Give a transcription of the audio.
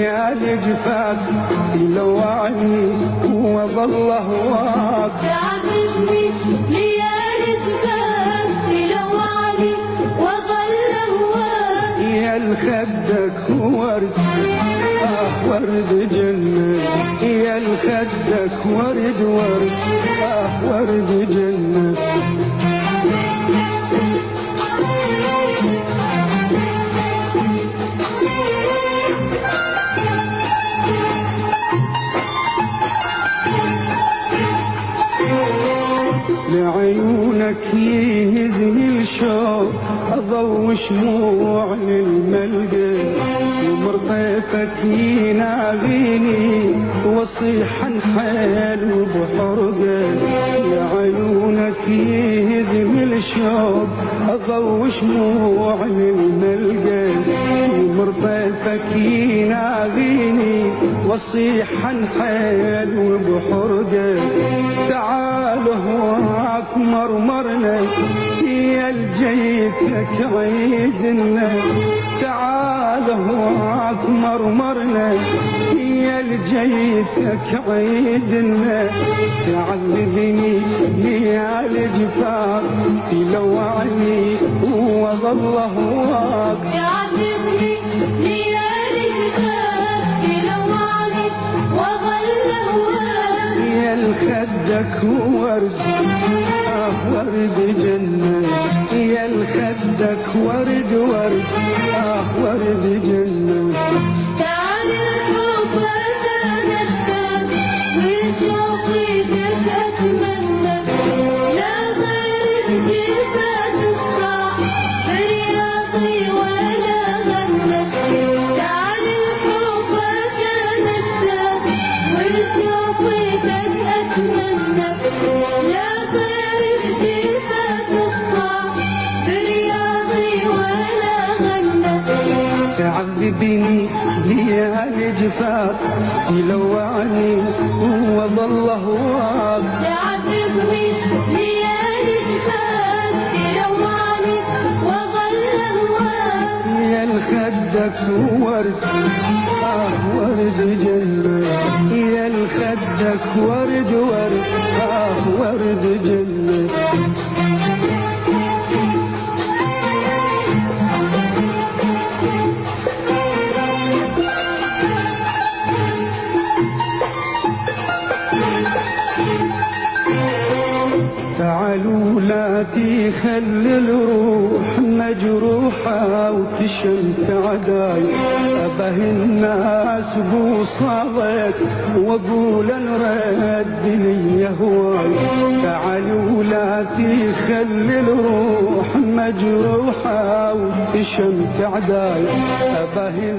ليالي جفاف تلوعني وظل هواك تعذبني ليالي جفاف تلوعني وظل هواك يا الخدك ورد ورد جنة يا الخدك ورد ورد ورد جنة لعيونك يهزني الشوق أضوي شموع للملقى يمر طيفك يناغيني وصيح حيل وبحرقه لعيونك يهزني الشوق أضوي شموع للملقى يمر طيفك يناغيني وصيح حيل وبحرقه تعال هواك مرمرنا يا الجيتك عيدنا تعال هواك مرمرنا يا الجيتك عيدنا تعذبني ليالي جفاف تلوعني وظل هواك تعذبني ليالي جفاف تلوعني وظل هواك يا الخدك ورد ورد جنة يا الخدك ورد ورد ورد جنة تعال الحب نشتاق وشوقي لك أتمنى لا غير جفاف الصاح برياضي ولا غنى تعال الحب نشتاق وشوقي لك أتمنى لا غير جفاف الصاح برياضي ولا غنى تعذبني ليالي جفاف تلوعني وظل هواك تعذبني ليالي جفاف تلوعني وظل هواك يا الخدك ورد ورد جنة يا الخدك ورد ورد ورد جنة تعالوا لا تخلي الروح مجروحة وتشمت عداي أبه الناس بوصالك وأقول نرد لي هواي تعالوا لا تخلي الروح مجروحة وتشمت عداي أبه